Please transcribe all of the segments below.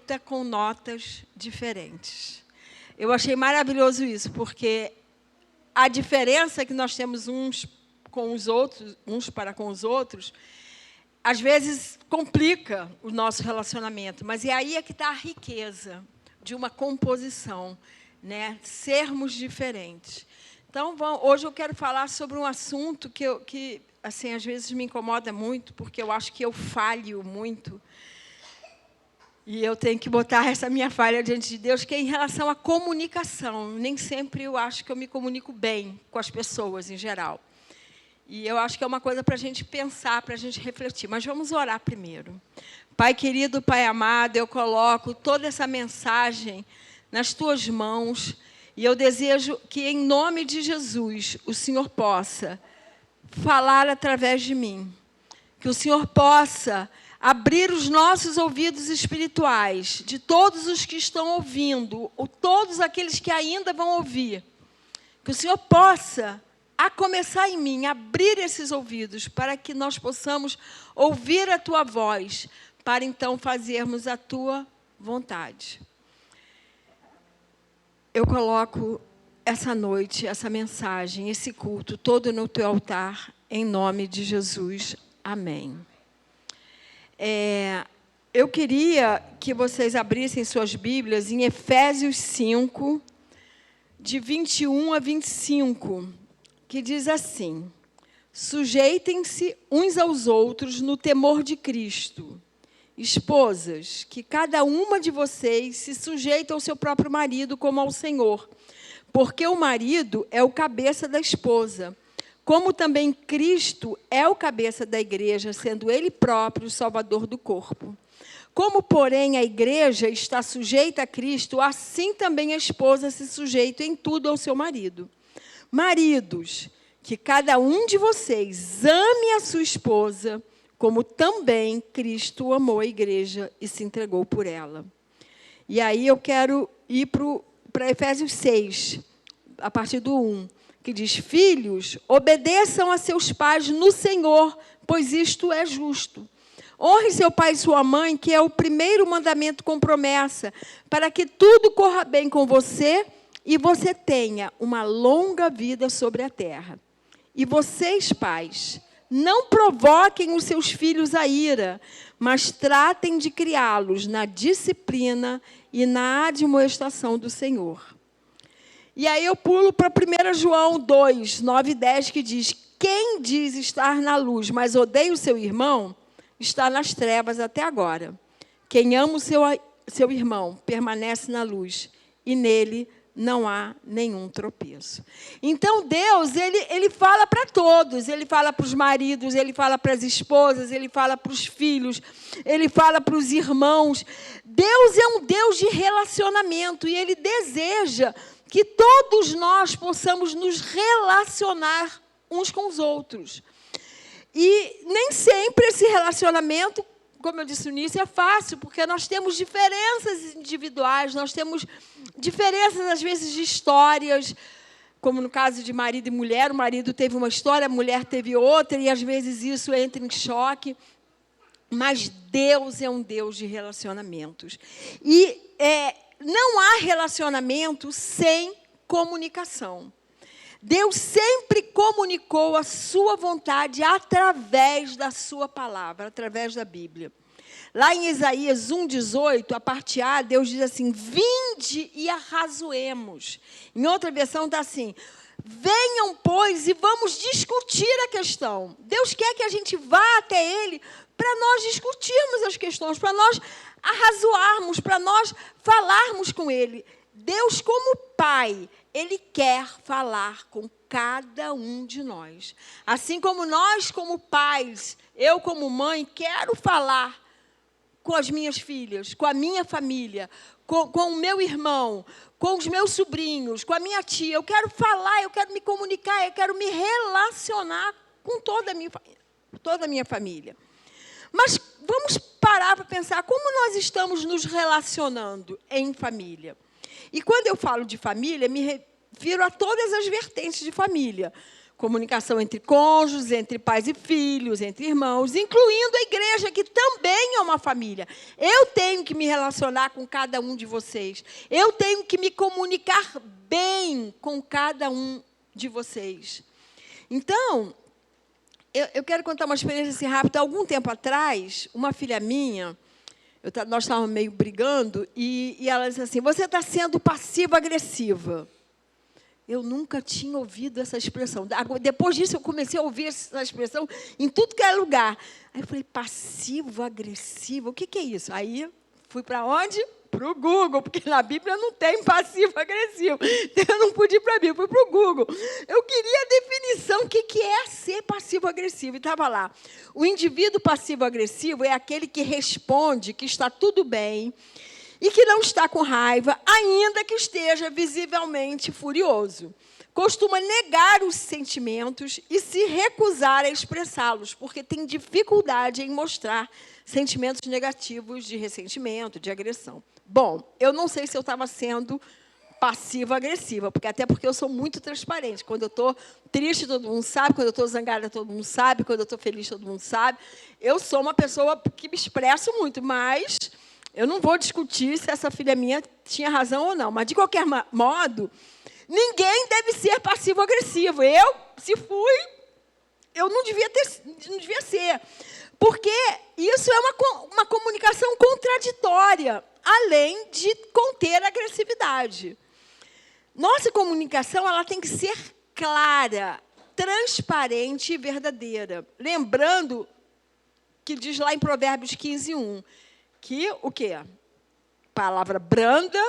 escrita com notas diferentes. Eu achei maravilhoso isso, porque a diferença que nós temos uns com os outros, uns para com os outros, às vezes complica o nosso relacionamento, mas aí é que está a riqueza de uma composição, né? Sermos diferentes. Então, hoje eu quero falar sobre um assunto que assim, às vezes me incomoda muito, porque eu acho que eu falho muito. E eu tenho que botar essa minha falha diante de Deus, que é em relação à comunicação. Nem sempre eu acho que eu me comunico bem com as pessoas, em geral. E eu acho que é uma coisa para a gente pensar, para a gente refletir. Mas vamos orar primeiro. Pai querido, Pai amado, eu coloco toda essa mensagem nas Tuas mãos. E eu desejo que, em nome de Jesus, o Senhor possa falar através de mim. Que o Senhor possa abrir os nossos ouvidos espirituais, de todos os que estão ouvindo, ou todos aqueles que ainda vão ouvir. Que o Senhor possa, a começar em mim, abrir esses ouvidos, para que nós possamos ouvir a Tua voz, para então fazermos a Tua vontade. Eu coloco essa noite, essa mensagem, esse culto, todo no Teu altar, em nome de Jesus. Amém. Eu queria que vocês abrissem suas Bíblias em Efésios 5, de 21 a 25, que diz assim: sujeitem-se uns aos outros no temor de Cristo. Esposas, que cada uma de vocês se sujeite ao seu próprio marido como ao Senhor, porque o marido é o cabeça da esposa, como também Cristo é o cabeça da igreja, sendo Ele próprio o Salvador do corpo. Como, porém, a igreja está sujeita a Cristo, assim também a esposa se sujeita em tudo ao seu marido. Maridos, que cada um de vocês ame a sua esposa, como também Cristo amou a igreja e se entregou por ela. E aí eu quero ir para Efésios 6, a partir do 1. Que diz: filhos, obedeçam a seus pais no Senhor, pois isto é justo. Honre seu pai e sua mãe, que é o primeiro mandamento com promessa, para que tudo corra bem com você e você tenha uma longa vida sobre a terra. E vocês, pais, não provoquem os seus filhos à ira, mas tratem de criá-los na disciplina e na admoestação do Senhor. E aí eu pulo para 1 João 2, 9 e 10, que diz: quem diz estar na luz, mas odeia o seu irmão, está nas trevas até agora. Quem ama o seu irmão permanece na luz, e nele não há nenhum tropeço. Então, Deus, ele fala para todos. Ele fala para os maridos, ele fala para as esposas, ele fala para os filhos, ele fala para os irmãos. Deus é um Deus de relacionamento, e Ele deseja que todos nós possamos nos relacionar uns com os outros. E nem sempre esse relacionamento, como eu disse no início, é fácil, porque nós temos diferenças individuais, nós temos diferenças, às vezes, de histórias, como no caso de marido e mulher. O marido teve uma história, a mulher teve outra, e às vezes isso entra em choque. Mas Deus é um Deus de relacionamentos. E não há relacionamento sem comunicação. Deus sempre comunicou a sua vontade através da sua palavra, através da Bíblia. Lá em Isaías 1,18, a parte A, Deus diz assim: vinde e arrazoemos. Em outra versão está assim: venham, pois, e vamos discutir a questão. Deus quer que a gente vá até Ele para nós discutirmos as questões, para nós arrazoarmos, para nós falarmos com Ele. Deus, como Pai, Ele quer falar com cada um de nós. Assim como nós, como pais, eu como mãe, quero falar com as minhas filhas, com a minha família, com o meu irmão, com os meus sobrinhos, com a minha tia. Eu quero falar, eu quero me comunicar, eu quero me relacionar com toda a minha família. Mas vamos parar para pensar como nós estamos nos relacionando em família. E quando eu falo de família, me refiro a todas as vertentes de família. Comunicação entre cônjuges, entre pais e filhos, entre irmãos, incluindo a igreja, que também é uma família. Eu tenho que me relacionar com cada um de vocês. Eu tenho que me comunicar bem com cada um de vocês. Então, eu quero contar uma experiência assim rápida. Há algum tempo atrás, uma filha minha, nós estávamos meio brigando, e ela disse assim: você está sendo passiva-agressiva. Eu nunca tinha ouvido essa expressão. Depois disso, eu comecei a ouvir essa expressão em tudo que era lugar. Aí eu falei: passivo-agressivo, o que é isso? Aí fui para onde? Para o Google, porque na Bíblia não tem passivo-agressivo. Eu não pude ir para a Bíblia, fui para o Google. Eu queria a definição, o que é ser passivo-agressivo. E estava lá: o indivíduo passivo-agressivo é aquele que responde que está tudo bem e que não está com raiva, ainda que esteja visivelmente furioso. Costuma negar os sentimentos e se recusar a expressá-los, porque tem dificuldade em mostrar sentimentos negativos de ressentimento, de agressão. Bom, eu não sei se eu estava sendo passiva-agressiva, até porque eu sou muito transparente. Quando eu estou triste, todo mundo sabe. Quando eu estou zangada, todo mundo sabe. Quando eu estou feliz, todo mundo sabe. Eu sou uma pessoa que me expresso muito, mas eu não vou discutir se essa filha minha tinha razão ou não. Mas, de qualquer modo, ninguém deve ser passivo-agressivo. Se fui, eu não devia ser. Porque isso é uma comunicação contraditória, além de conter agressividade. Nossa comunicação ela tem que ser clara, transparente e verdadeira. Lembrando que diz lá em Provérbios 15:1, que o quê? Palavra branda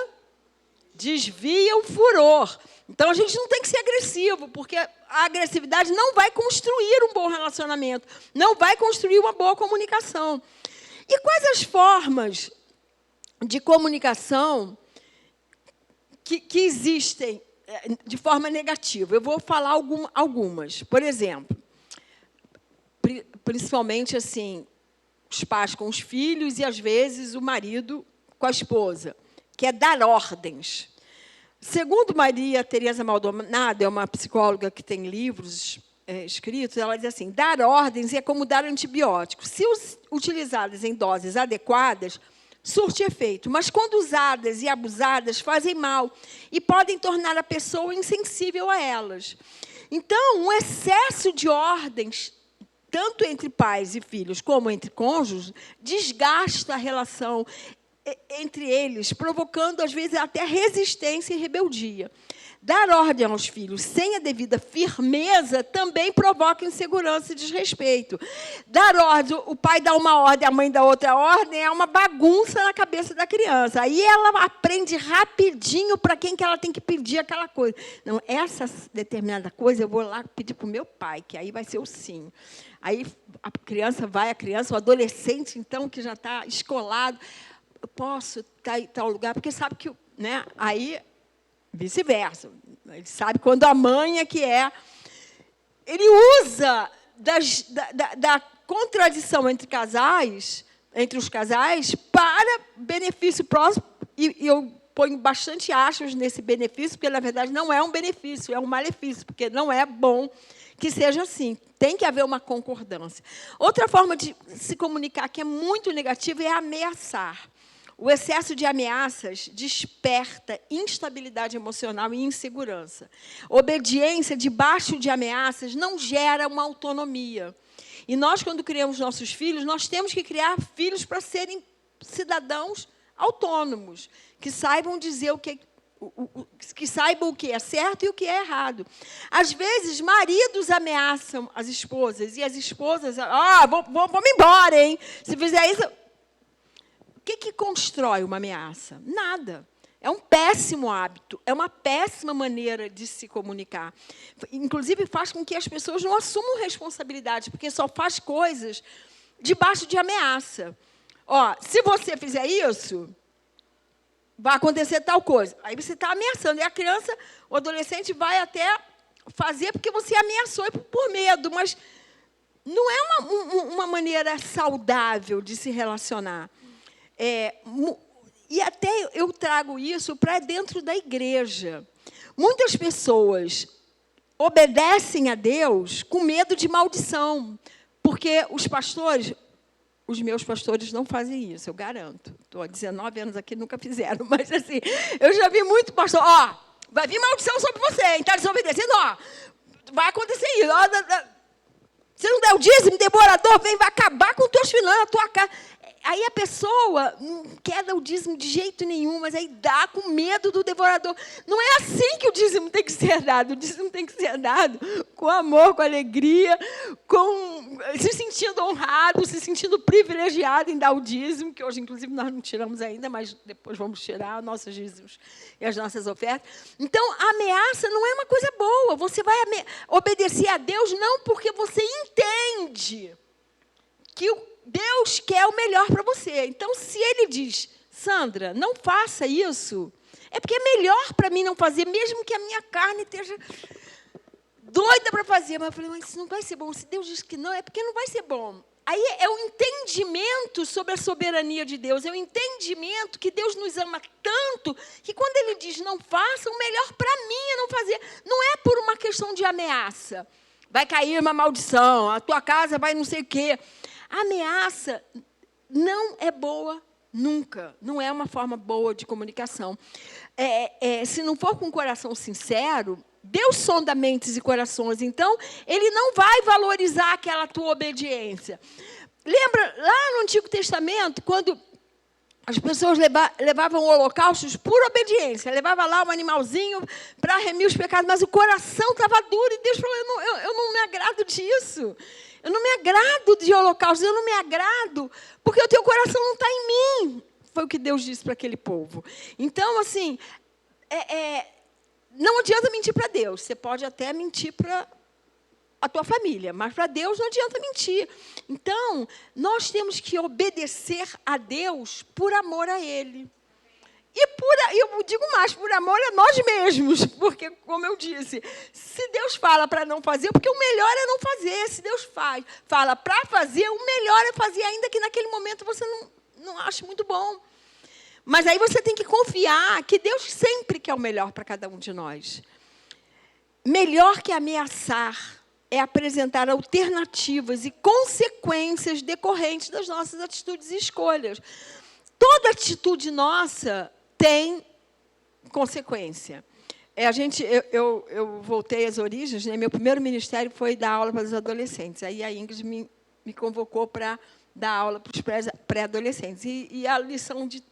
desvia o furor. Então, a gente não tem que ser agressivo, porque a agressividade não vai construir um bom relacionamento, não vai construir uma boa comunicação. E quais as formas de comunicação que existem de forma negativa? Eu vou falar algumas. Por exemplo, principalmente assim, os pais com os filhos e, às vezes, o marido com a esposa, que é dar ordens. Segundo Maria Teresa Maldonado, é uma psicóloga que tem livros escritos, ela diz assim: dar ordens é como dar antibióticos. Se utilizadas em doses adequadas, surte efeito, mas quando usadas e abusadas, fazem mal e podem tornar a pessoa insensível a elas. Então, um excesso de ordens, tanto entre pais e filhos como entre cônjuges, desgasta a relação entre eles, provocando, às vezes, até resistência e rebeldia. Dar ordem aos filhos sem a devida firmeza também provoca insegurança e desrespeito. Dar ordem, o pai dá uma ordem, a mãe dá outra ordem, é uma bagunça na cabeça da criança. Aí ela aprende rapidinho para quem que ela tem que pedir aquela coisa. Não, essa determinada coisa eu vou lá pedir para o meu pai, que aí vai ser o sim. Aí a criança, o adolescente, então, que já está escolado, eu posso estar em tal lugar, porque sabe que, né? Aí, vice-versa. Ele sabe quando a mãe é que é. Ele usa da contradição entre os casais, para benefício próximo, e eu ponho bastante aspas nesse benefício, porque, na verdade, não é um benefício, é um malefício, porque não é bom que seja assim. Tem que haver uma concordância. Outra forma de se comunicar que é muito negativa é ameaçar. O excesso de ameaças desperta instabilidade emocional e insegurança. Obediência debaixo de ameaças não gera uma autonomia. E nós, quando criamos nossos filhos, nós temos que criar filhos para serem cidadãos autônomos, que saibam dizer que saibam o que é certo e o que é errado. Às vezes, maridos ameaçam as esposas, e as esposas, vamos embora, hein? Se fizer isso... O que constrói uma ameaça? Nada. É um péssimo hábito, é uma péssima maneira de se comunicar. Inclusive, faz com que as pessoas não assumam responsabilidade, porque só faz coisas debaixo de ameaça. Se você fizer isso, vai acontecer tal coisa. Aí você está ameaçando. E a criança, o adolescente, vai até fazer porque você ameaçou por medo, mas não é uma maneira saudável de se relacionar. E até eu trago isso para dentro da igreja. Muitas pessoas obedecem a Deus com medo de maldição. Porque os meus pastores não fazem isso, eu garanto. Estou há 19 anos aqui, nunca fizeram. Mas, assim, eu já vi muito pastor. Vai vir maldição sobre você, hein? Está desobedecendo, vai acontecer isso. Se não der o dízimo, devorador vai acabar com os teus finanças, a tua casa. Aí a pessoa não quer dar o dízimo de jeito nenhum, mas aí dá com medo do devorador. Não é assim que o dízimo tem que ser dado. O dízimo tem que ser dado com amor, com alegria, se sentindo honrado, se sentindo privilegiado em dar o dízimo, que hoje, inclusive, nós não tiramos ainda, mas depois vamos tirar os nossos dízimos e as nossas ofertas. Então, a ameaça não é uma coisa boa. Você vai obedecer a Deus não porque você entende que Deus quer o melhor para você. Então, se Ele diz, Sandra, não faça isso, é porque é melhor para mim não fazer, mesmo que a minha carne esteja doida para fazer. Mas eu falei, mas isso não vai ser bom. Se Deus diz que não, é porque não vai ser bom. Aí é o entendimento sobre a soberania de Deus, é o entendimento que Deus nos ama tanto, que quando Ele diz não faça, o melhor para mim é não fazer. Não é por uma questão de ameaça. Vai cair uma maldição, a tua casa vai não sei o quê. A ameaça não é boa nunca. Não é uma forma boa de comunicação. Se não for com um coração sincero, Deus sonda mentes e corações. Então, Ele não vai valorizar aquela tua obediência. Lembra, lá no Antigo Testamento, quando as pessoas levavam holocaustos por obediência. Levava lá um animalzinho para remir os pecados, mas o coração estava duro. E Deus falou, eu não me agrado disso. Eu não me agrado de holocaustos, eu não me agrado, porque o teu coração não está em mim. Foi o que Deus disse para aquele povo. Então, assim, não adianta mentir para Deus. Você pode até mentir para a tua família, mas para Deus não adianta mentir. Então, nós temos que obedecer a Deus por amor a Ele. E eu digo mais, por amor a nós mesmos, porque, como eu disse, se Deus fala para não fazer, porque o melhor é não fazer. Se Deus fala para fazer, o melhor é fazer, ainda que naquele momento você não ache muito bom. Mas aí você tem que confiar que Deus sempre quer o melhor para cada um de nós. Melhor que ameaçar é apresentar alternativas e consequências decorrentes das nossas atitudes e escolhas. Toda atitude nossa tem consequência. Eu voltei às origens, né? Meu primeiro ministério foi dar aula para os adolescentes. Aí a Ingrid me convocou para dar aula para os pré-adolescentes. E a lição de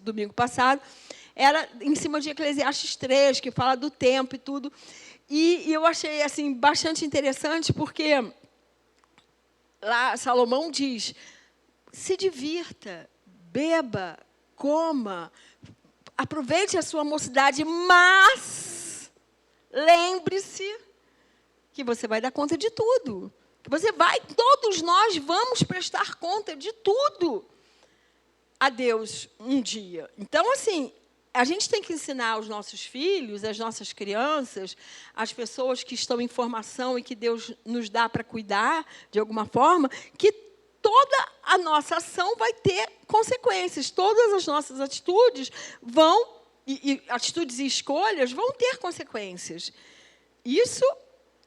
domingo passado era em cima de Eclesiastes 3, que fala do tempo e tudo. E eu achei assim, bastante interessante, porque lá Salomão diz, se divirta, beba, coma, aproveite a sua mocidade, mas lembre-se que você vai dar conta de tudo. Todos nós vamos prestar conta de tudo a Deus um dia. Então, assim, a gente tem que ensinar aos nossos filhos, às nossas crianças, às pessoas que estão em formação e que Deus nos dá para cuidar, de alguma forma, que toda a nossa ação vai ter consequências. Todas as nossas atitudes atitudes e escolhas vão ter consequências.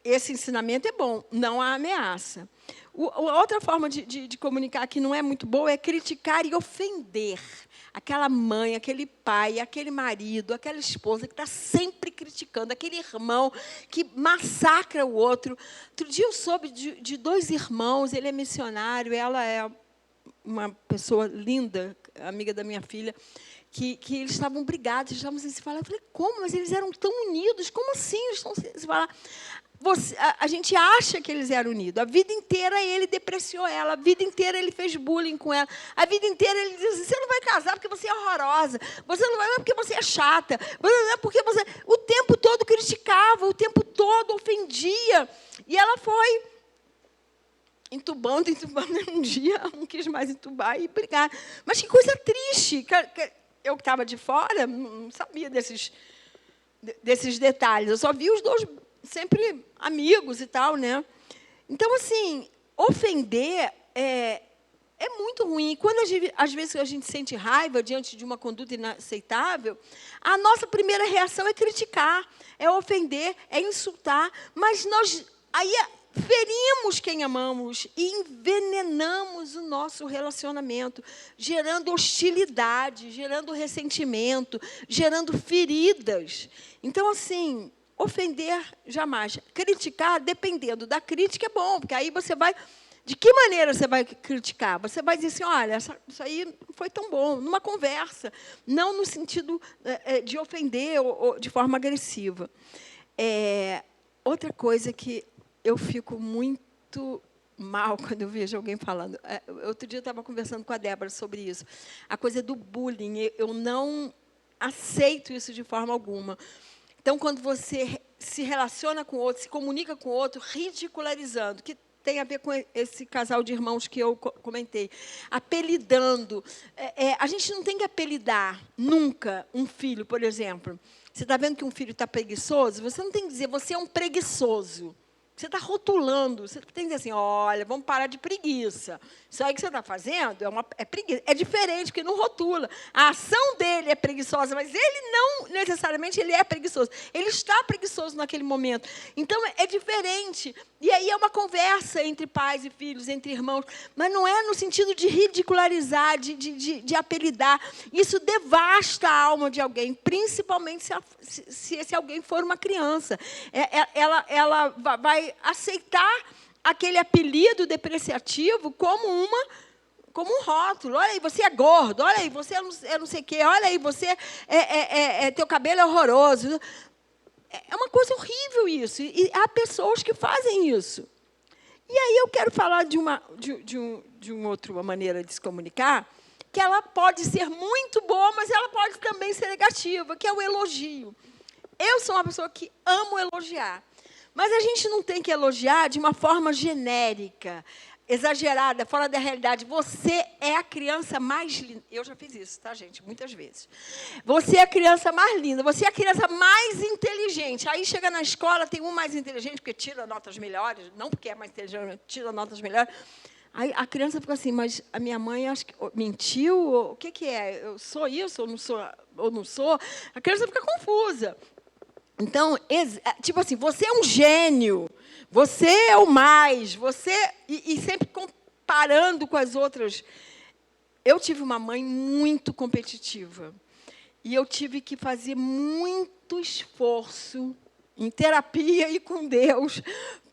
Esse ensinamento é bom, não há ameaça. A outra forma de comunicar que não é muito boa é criticar e ofender. Aquela mãe, aquele pai, aquele marido, aquela esposa que está sempre criticando, aquele irmão que massacra o outro. Outro dia eu soube de 2 irmãos, ele é missionário, ela é uma pessoa linda, amiga da minha filha, que eles estavam brigados, eles estavam sem se falar. Eu falei, como? Mas eles eram tão unidos, como assim eles estão sem se falar? A gente acha que eles eram unidos. A vida inteira ele depreciou ela. A vida inteira ele fez bullying com ela. A vida inteira ele disse, você não vai casar porque você é horrorosa. Você não vai porque você é chata. Não é porque você... O tempo todo criticava, o tempo todo ofendia. E ela foi entubando. Um dia não quis mais entubar e brigar. Mas que coisa triste. Eu que estava de fora, não sabia desses detalhes. Eu só vi os 2... sempre amigos e tal, né? Então, assim, ofender é muito ruim. Quando às vezes a gente sente raiva diante de uma conduta inaceitável, a nossa primeira reação é criticar, é ofender, é insultar, mas nós aí ferimos quem amamos e envenenamos o nosso relacionamento, gerando hostilidade, gerando ressentimento, gerando feridas. Então, assim, ofender jamais. Criticar, dependendo da crítica, é bom, porque aí você vai... De que maneira você vai criticar? Você vai dizer assim, olha, isso aí não foi tão bom, numa conversa, não no sentido de ofender ou de forma agressiva. Outra coisa que eu fico muito mal quando eu vejo alguém falando. Outro dia eu estava conversando com a Débora sobre isso. A coisa do bullying, eu não aceito isso de forma alguma. Então, quando você se relaciona com o outro, se comunica com o outro, ridicularizando, que tem a ver com esse casal de irmãos que eu comentei, apelidando. A gente não tem que apelidar nunca um filho, por exemplo. Você está vendo que um filho está preguiçoso? Você não tem que dizer, você é um preguiçoso. Você está rotulando. Você tem que dizer assim, olha, vamos parar de preguiça. Isso aí que você está fazendo é preguiça. É diferente, porque não rotula. A ação dele é preguiçosa, mas ele não necessariamente ele é preguiçoso. Ele está preguiçoso naquele momento. Então, é diferente. E aí é uma conversa entre pais e filhos, entre irmãos. Mas não é no sentido de ridicularizar, de apelidar. Isso devasta a alma de alguém, principalmente se esse alguém for uma criança. Ela vai aceitar aquele apelido depreciativo como um rótulo. Olha aí, você é gordo. Olha aí, você é não sei o quê. Olha aí, você teu cabelo é horroroso. É uma coisa horrível isso. E há pessoas que fazem isso. E aí eu quero falar de uma outra maneira de se comunicar, que ela pode ser muito boa, mas ela pode também ser negativa, que é o elogio. Eu sou uma pessoa que amo elogiar. Mas a gente não tem que elogiar de uma forma genérica, exagerada, fora da realidade. Você é a criança mais linda. Eu já fiz isso, tá, gente? Muitas vezes. Você é a criança mais linda, você é a criança mais inteligente. Aí chega na escola, tem um mais inteligente, porque tira notas melhores, não porque é mais inteligente, tira notas melhores. Aí a criança fica assim, mas a minha mãe acho que mentiu? O que é? Eu sou isso ou não sou? Ou não sou? A criança fica confusa. Então, tipo assim, você é um gênio, você é o mais, e sempre comparando com as outras. Eu tive uma mãe muito competitiva, e eu tive que fazer muito esforço em terapia e com Deus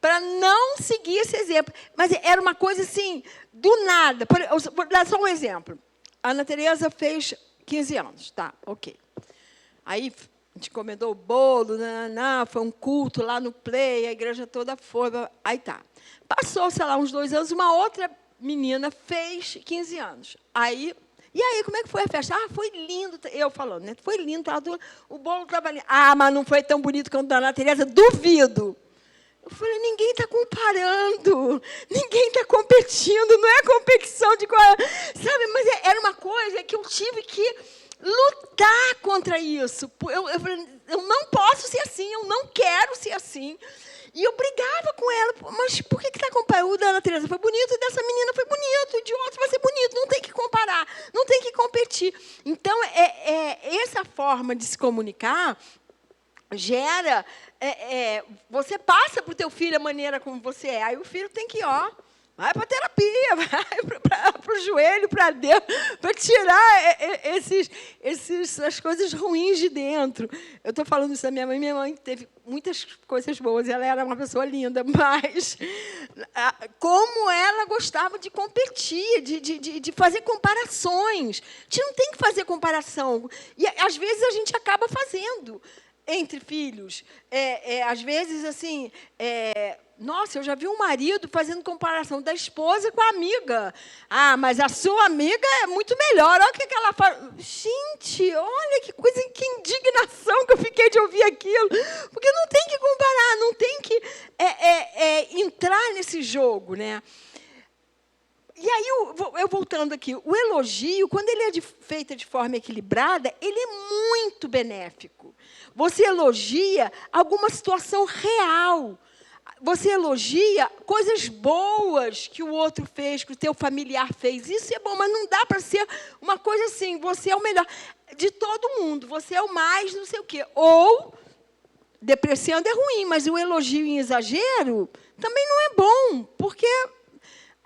para não seguir esse exemplo. Mas era uma coisa assim, do nada. Vou dar só um exemplo. A Ana Tereza fez 15 anos, tá, ok. Aí... A gente encomendou o bolo, foi um culto lá no Play, a igreja toda foi. Aí tá. Passou, sei lá, uns 2 anos, uma outra menina fez 15 anos. E aí, como é que foi a festa? Foi lindo. Eu falando, né? Foi lindo, o bolo estava lindo. Mas não foi tão bonito quanto da Ana Tereza? Duvido. Eu falei, ninguém está comparando, ninguém está competindo, não é competição de... Sabe, mas era uma coisa que eu tive que lutar contra isso. Eu falei, eu não posso ser assim, eu não quero ser assim. E eu brigava com ela, mas por que está comparando? O da Ana Tereza foi bonito, e dessa menina foi bonito, e de outro vai ser bonito. Não tem que comparar, não tem que competir. Então, essa forma de se comunicar gera... você passa para o teu filho a maneira como você é. Aí o filho tem que ir, vai para a terapia, vai para o joelho, para Deus, para tirar essas coisas ruins de dentro. Eu estou falando isso da minha mãe. Minha mãe teve muitas coisas boas, ela era uma pessoa linda, mas como ela gostava de competir, de fazer comparações. A gente não tem que fazer comparação. E, às vezes, a gente acaba fazendo entre filhos. Às vezes, assim... Nossa, eu já vi um marido fazendo comparação da esposa com a amiga. Mas a sua amiga é muito melhor. Olha o que ela faz. Gente, olha que coisa, que indignação que eu fiquei de ouvir aquilo. Porque não tem que comparar, não tem que entrar nesse jogo, né? E aí, eu voltando aqui, o elogio, quando ele é feito de forma equilibrada, ele é muito benéfico. Você elogia alguma situação real, Você elogia coisas boas que o outro fez, que o teu familiar fez. Isso é bom, mas não dá para ser uma coisa assim, você é o melhor de todo mundo, você é o mais não sei o quê. Ou, depreciando é ruim, mas o elogio em exagero também não é bom, porque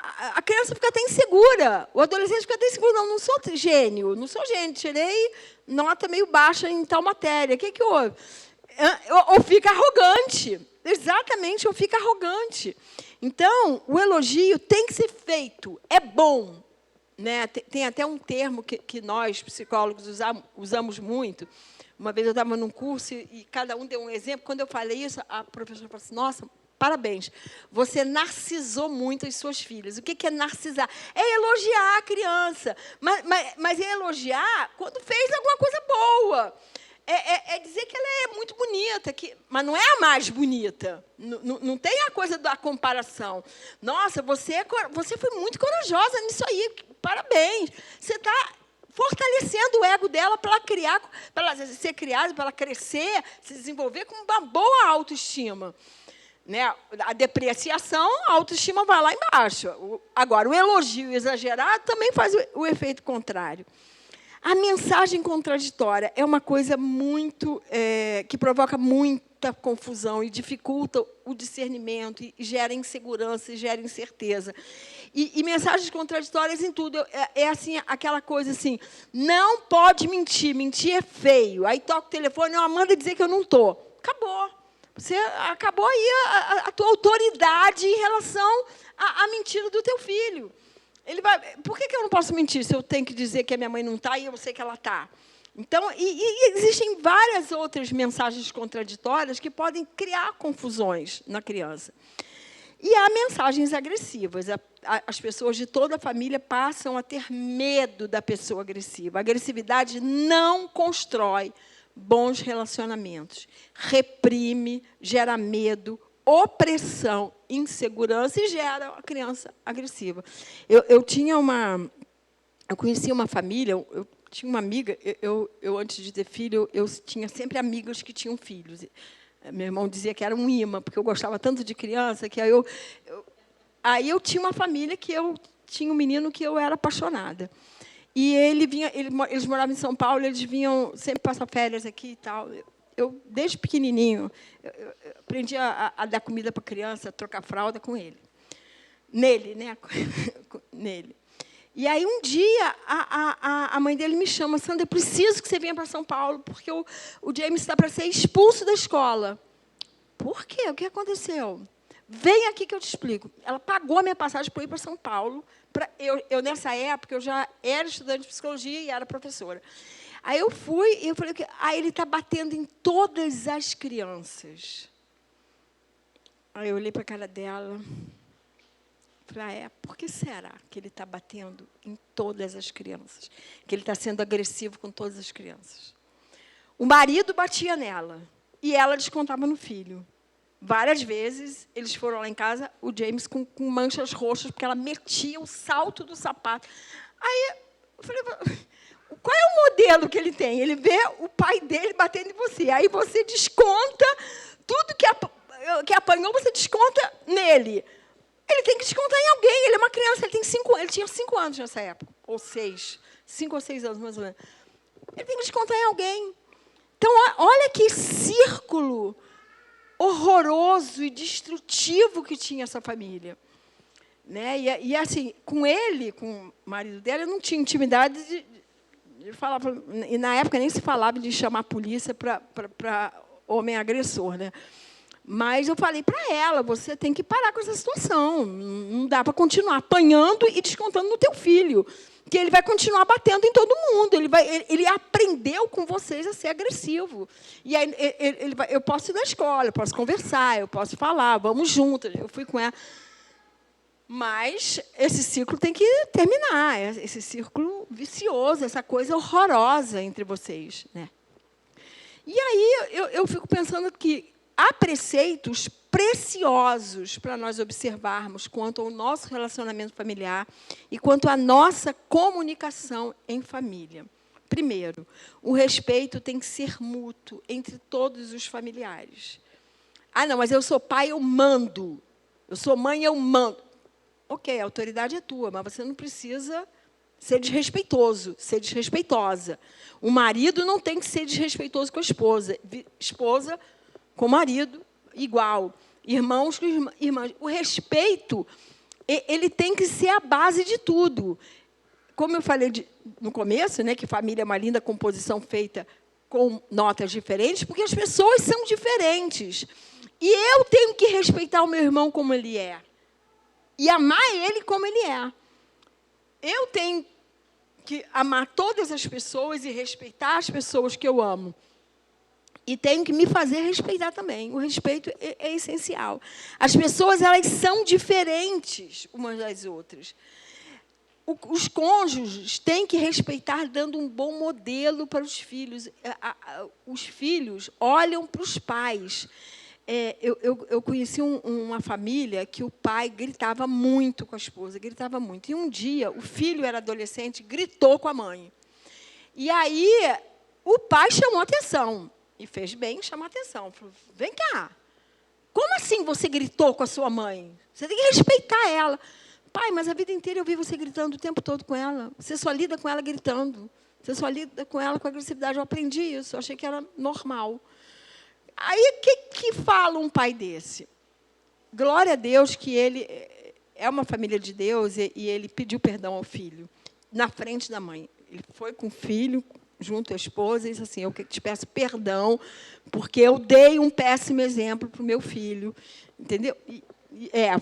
a criança fica até insegura, o adolescente fica até inseguro. Não sou gênio, tirei nota meio baixa em tal matéria. O que houve? Ou fica arrogante. Exatamente, ou fica arrogante. Então, o elogio tem que ser feito, é bom. Né? Tem até um termo que nós, psicólogos, usamos muito. Uma vez eu estava num curso e cada um deu um exemplo. Quando eu falei isso, a professora falou assim, nossa, parabéns, você narcisou muito as suas filhas. O que é narcisar? É elogiar a criança, mas é elogiar quando fez alguma coisa boa. É dizer que ela é muito bonita, mas não é a mais bonita. Não tem a coisa da comparação. Nossa, você foi muito corajosa nisso aí, parabéns. Você está fortalecendo o ego dela para ela criar, para ela ser criada, para ela crescer, se desenvolver com uma boa autoestima. Né? A depreciação, a autoestima vai lá embaixo. Agora, o elogio exagerado também faz o efeito contrário. A mensagem contraditória é uma coisa muito que provoca muita confusão e dificulta o discernimento, e gera insegurança, e gera incerteza. E mensagens contraditórias em tudo. Assim, aquela coisa assim, não pode mentir, mentir é feio. Aí toca o telefone, manda dizer que eu não estou. Acabou. Você acabou aí a tua autoridade em relação à mentira do teu filho. Ele vai, por que eu não posso mentir se eu tenho que dizer que a minha mãe não está e eu sei que ela está? Então, existem várias outras mensagens contraditórias que podem criar confusões na criança. E há mensagens agressivas. As pessoas de toda a família passam a ter medo da pessoa agressiva. A agressividade não constrói bons relacionamentos. Reprime, gera medo, opressão, insegurança e gera a criança agressiva. Eu conhecia uma família, eu tinha uma amiga, antes de ter filho, eu tinha sempre amigas que tinham filhos. Meu irmão dizia que era um imã, porque eu gostava tanto de criança, que aí eu tinha uma família que eu tinha um menino que eu era apaixonada. E eles moravam em São Paulo, eles vinham sempre passar férias aqui e tal. Eu, desde pequenininho, eu aprendi a dar comida para a criança, a trocar fralda com ele. Nele, né? Nele. E aí, um dia, a mãe dele me chama, Sandra, eu preciso que você venha para São Paulo, porque o James está para ser expulso da escola. Por quê? O que aconteceu? Vem aqui que eu te explico. Ela pagou a minha passagem para ir para São Paulo. Nessa época, eu já era estudante de psicologia e era professora. Aí eu fui e eu falei que ele está batendo em todas as crianças. Aí eu olhei para a cara dela. Falei, por que será que ele está batendo em todas as crianças? Que ele está sendo agressivo com todas as crianças. O marido batia nela e ela descontava no filho. Várias vezes, eles foram lá em casa, o James com manchas roxas, porque ela metia o salto do sapato. Aí eu falei, qual é o modelo que ele tem? Ele vê o pai dele batendo em você. Aí você desconta, tudo que apanhou, você desconta nele. Ele tem que descontar em alguém. Ele é uma criança, ele tinha 5 anos nessa época, ou 6, 5 ou 6 anos, mais ou menos. Ele tem que descontar em alguém. Então, olha que círculo horroroso e destrutivo que tinha essa família. Né? E assim, com ele, com o marido dela, eu não tinha intimidade de falar. E, na época, nem se falava de chamar a polícia para homem agressor. Né? Mas eu falei para ela, você tem que parar com essa situação. Não dá para continuar apanhando e descontando no teu filho, que ele vai continuar batendo em todo mundo. Ele aprendeu com vocês a ser agressivo. E aí, eu posso ir na escola, eu posso conversar, eu posso falar, vamos juntas. Eu fui com ela. Mas esse ciclo tem que terminar, esse círculo vicioso, essa coisa horrorosa entre vocês. Né? E aí eu fico pensando que há preceitos preciosos para nós observarmos quanto ao nosso relacionamento familiar e quanto à nossa comunicação em família. Primeiro, o respeito tem que ser mútuo entre todos os familiares. Ah, não, mas eu sou pai, eu mando. Eu sou mãe, eu mando. Ok, a autoridade é tua, mas você não precisa ser desrespeitoso, ser desrespeitosa. O marido não tem que ser desrespeitoso com a esposa. Esposa com o marido, igual. Irmãos com irmãs. O respeito, ele tem que ser a base de tudo. Como eu falei no começo, né, que família é uma linda composição feita com notas diferentes, porque as pessoas são diferentes. E eu tenho que respeitar o meu irmão como ele é. E amar ele como ele é. Eu tenho que amar todas as pessoas e respeitar as pessoas que eu amo. E tenho que me fazer respeitar também. O respeito é essencial. As pessoas, elas são diferentes umas das outras. Os cônjuges têm que respeitar dando um bom modelo para os filhos. Os filhos olham para os pais. Eu conheci uma família que o pai gritava muito com a esposa, gritava muito. E um dia, o filho era adolescente, gritou com a mãe. E aí, o pai chamou atenção. E fez bem chamar atenção. Falou, vem cá. Como assim você gritou com a sua mãe? Você tem que respeitar ela. Pai, mas a vida inteira eu vi você gritando o tempo todo com ela. Você só lida com ela gritando. Você só lida com ela com agressividade. Eu aprendi isso, eu achei que era normal. Aí, o que fala um pai desse? Glória a Deus que ele é uma família de Deus e ele pediu perdão ao filho, na frente da mãe. Ele foi com o filho, junto à esposa, e disse assim, eu te peço perdão, porque eu dei um péssimo exemplo para o meu filho. Entendeu?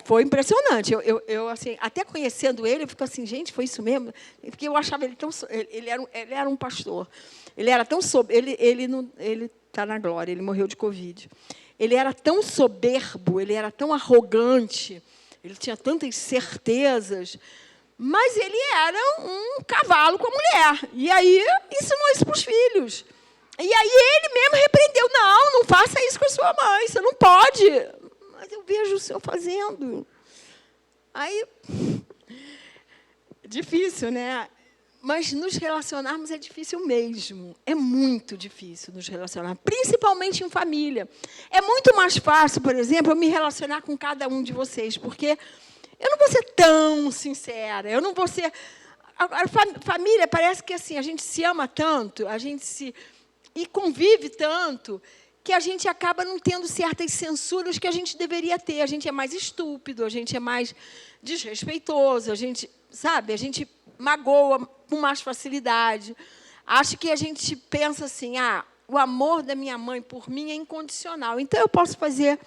Foi impressionante. Eu assim, até conhecendo ele, eu fico assim, gente, foi isso mesmo? Porque eu achava ele tão... Ele era um pastor. Ele era tão ele está na glória, ele morreu de Covid. Ele era tão soberbo, ele era tão arrogante, ele tinha tantas certezas, mas ele era um cavalo com a mulher. E aí, ensinou isso para os filhos. E aí, ele mesmo repreendeu, não faça isso com a sua mãe, você não pode. Mas eu vejo o senhor fazendo. Aí, difícil, né? Mas nos relacionarmos é difícil mesmo. É muito difícil nos relacionar, principalmente em família. É muito mais fácil, por exemplo, eu me relacionar com cada um de vocês, porque eu não vou ser tão sincera, eu não vou ser... Agora, família, parece que assim, a gente se ama tanto, e convive tanto, que a gente acaba não tendo certas censuras que a gente deveria ter. A gente é mais estúpido, a gente é mais desrespeitoso, a gente magoa com mais facilidade. Acho que a gente pensa assim, o amor da minha mãe por mim é incondicional. Então, eu posso fazer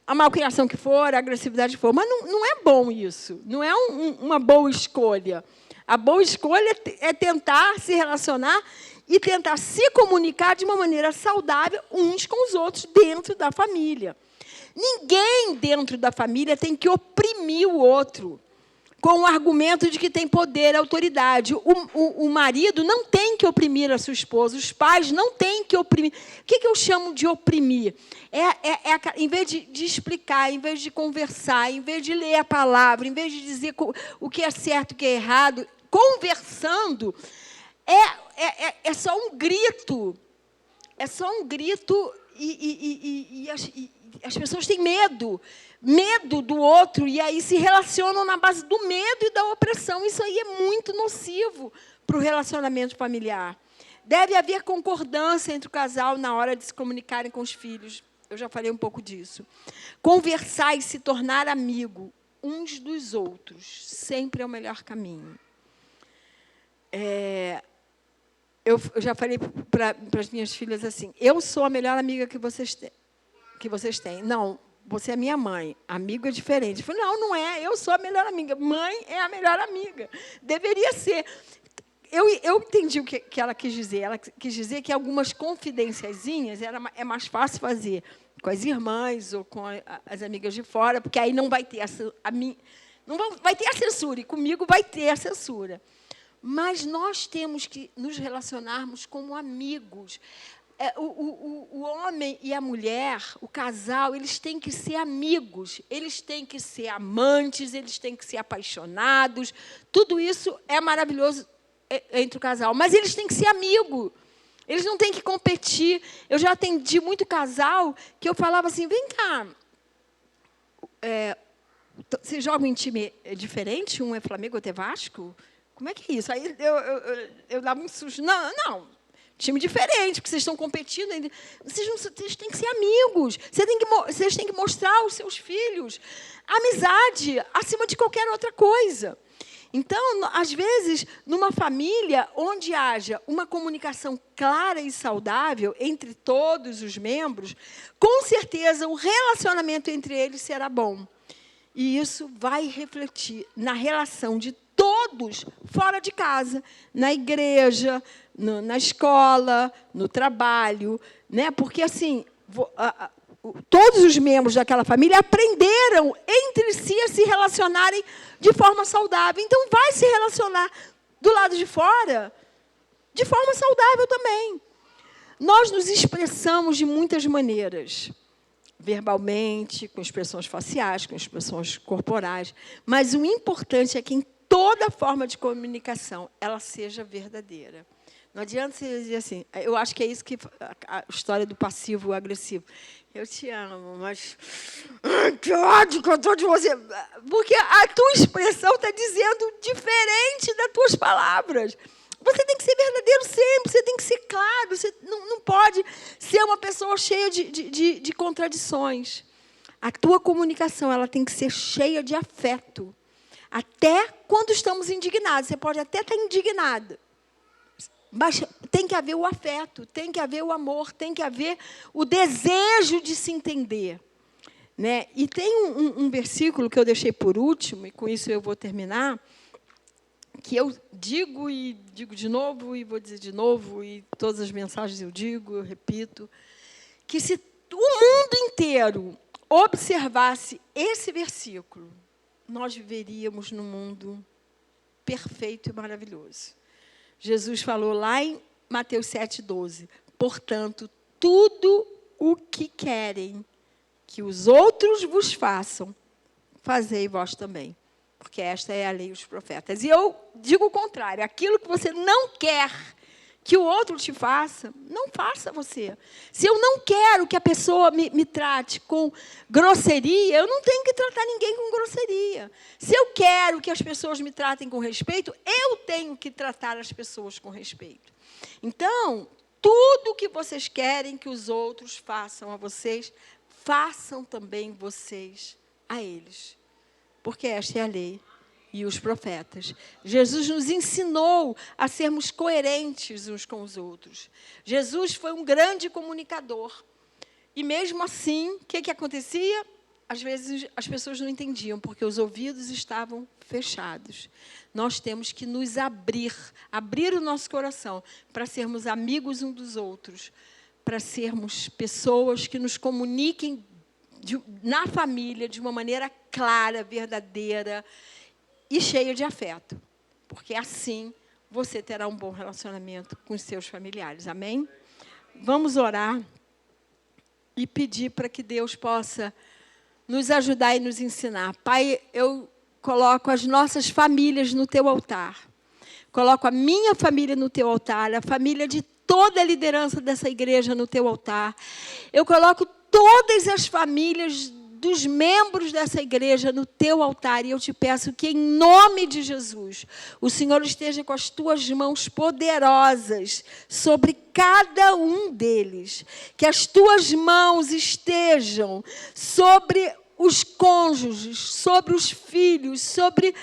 a malcriação que for, a agressividade que for. Mas não é bom isso. Não é uma boa escolha. A boa escolha é tentar se relacionar e tentar se comunicar de uma maneira saudável uns com os outros dentro da família. Ninguém dentro da família tem que oprimir o outro com o argumento de que tem poder e autoridade. O marido não tem que oprimir a sua esposa, os pais não têm que oprimir. O que eu chamo de oprimir? Em vez de explicar, em vez de conversar, em vez de ler a palavra, em vez de dizer o que é certo e o que é errado, conversando, é só um grito. É só um grito e as pessoas têm medo do outro, e aí se relacionam na base do medo e da opressão. Isso aí é muito nocivo para o relacionamento familiar. Deve haver concordância entre o casal na hora de se comunicarem com os filhos. Eu já falei um pouco disso. Conversar e se tornar amigo uns dos outros sempre é o melhor caminho. Eu já falei para as minhas filhas assim, eu sou a melhor amiga que vocês têm. Não, você é minha mãe. Amigo é diferente. Eu falei, não é. Eu sou a melhor amiga. Mãe é a melhor amiga. Deveria ser. Eu entendi o que ela quis dizer. Ela quis dizer que algumas confidenciazinhas é mais fácil fazer com as irmãs ou com as amigas de fora, porque aí não vai ter vai ter a censura, e comigo vai ter a censura. Mas nós temos que nos relacionarmos como amigos. O homem e a mulher, o casal, eles têm que ser amigos, eles têm que ser amantes, eles têm que ser apaixonados. Tudo isso é maravilhoso entre o casal, mas eles têm que ser amigos. eles não têm que competir. Eu já atendi muito casal que eu falava assim, vem cá, vocês jogam em time diferente? Um é Flamengo, outro é Vasco? Como é que é isso? Aí eu dava um susto. Não, time diferente, porque vocês estão competindo. Vocês têm que ser amigos. Vocês têm que mostrar aos seus filhos amizade acima de qualquer outra coisa. Então, às vezes, numa família onde haja uma comunicação clara e saudável entre todos os membros, com certeza o relacionamento entre eles será bom. E isso vai refletir na relação de todos fora de casa, na igreja, na escola, no trabalho, né? Porque assim, todos os membros daquela família aprenderam entre si a se relacionarem de forma saudável. Então, vai se relacionar do lado de fora de forma saudável também. Nós nos expressamos de muitas maneiras, verbalmente, com expressões faciais, com expressões corporais, mas o importante é que em toda forma de comunicação ela seja verdadeira. Não adianta você dizer assim, eu acho que é isso que a história do passivo-agressivo. Eu te amo, mas que ódio que eu estou de você. Porque a tua expressão está dizendo diferente das tuas palavras. Você tem que ser verdadeiro sempre, você tem que ser claro, você não pode ser uma pessoa cheia de contradições. A tua comunicação ela tem que ser cheia de afeto. Até quando estamos indignados. Você pode até estar indignado. Mas tem que haver o afeto, tem que haver o amor, tem que haver o desejo de se entender. Né? E tem um versículo que eu deixei por último, e com isso eu vou terminar, que eu digo e digo de novo, e vou dizer de novo, e todas as mensagens eu digo, eu repito, que se o mundo inteiro observasse esse versículo, nós viveríamos num mundo perfeito e maravilhoso. Jesus falou lá em Mateus 7,12, portanto, tudo o que querem que os outros vos façam, fazei vós também. Porque esta é a lei e os profetas. E eu digo o contrário, aquilo que você não quer que o outro te faça, não faça você. Se eu não quero que a pessoa me trate com grosseria, eu não tenho que tratar ninguém com grosseria. Se eu quero que as pessoas me tratem com respeito, eu tenho que tratar as pessoas com respeito. Então, tudo que vocês querem que os outros façam a vocês, façam também vocês a eles. Porque esta é a lei e os profetas. Jesus nos ensinou a sermos coerentes uns com os outros. Jesus foi um grande comunicador. E mesmo assim, o que acontecia? Às vezes as pessoas não entendiam, porque os ouvidos estavam fechados. Nós temos que nos abrir o nosso coração para sermos amigos uns dos outros, para sermos pessoas que nos comuniquem na família de uma maneira clara, verdadeira e cheia de afeto. Porque assim você terá um bom relacionamento com os seus familiares. Amém? Vamos orar e pedir para que Deus possa nos ajudar e nos ensinar. Pai, eu coloco as nossas famílias no teu altar. Coloco a minha família no teu altar, a família de toda a liderança dessa igreja no teu altar. Eu coloco todas as famílias dos membros dessa igreja no teu altar. E eu te peço que, em nome de Jesus, o Senhor esteja com as tuas mãos poderosas sobre cada um deles. Que as tuas mãos estejam sobre os cônjuges, sobre os filhos, sobre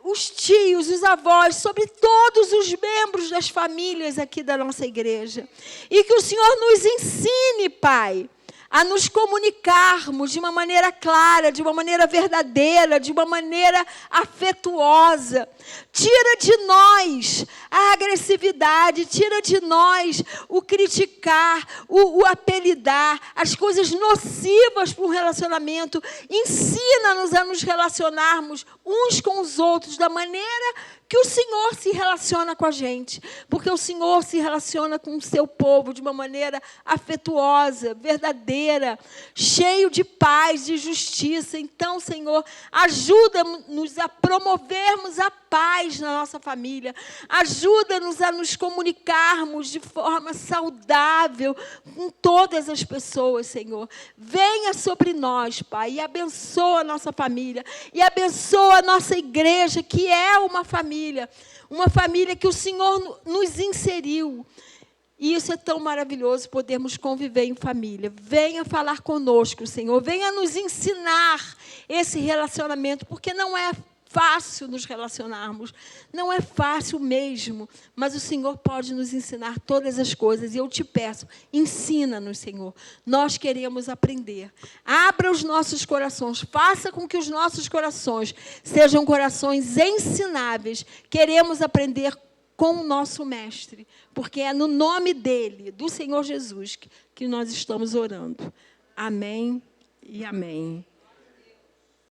os tios, os avós, sobre todos os membros das famílias aqui da nossa igreja. E que o Senhor nos ensine, Pai, a nos comunicarmos de uma maneira clara, de uma maneira verdadeira, de uma maneira afetuosa. Tira de nós a agressividade, tira de nós o criticar, o apelidar, as coisas nocivas para um relacionamento. Ensina-nos a nos relacionarmos uns com os outros da maneira que o Senhor se relaciona com a gente, porque o Senhor se relaciona com o seu povo de uma maneira afetuosa, verdadeira, cheio de paz, de justiça. Então, Senhor, ajuda-nos a promovermos a paz na nossa família, ajuda-nos a nos comunicarmos de forma saudável com todas as pessoas, Senhor. Venha sobre nós, Pai, e abençoa a nossa família, e abençoa a nossa igreja, que é uma família que o Senhor nos inseriu. E isso é tão maravilhoso, podermos conviver em família. Venha falar conosco, Senhor. Venha nos ensinar esse relacionamento, porque não é fácil nos relacionarmos. Não é fácil mesmo. Mas o Senhor pode nos ensinar todas as coisas. E eu te peço, ensina-nos, Senhor. Nós queremos aprender. Abra os nossos corações. Faça com que os nossos corações sejam corações ensináveis. Queremos aprender com o nosso Mestre, porque é no nome dele, do Senhor Jesus, que nós estamos orando. Amém e amém.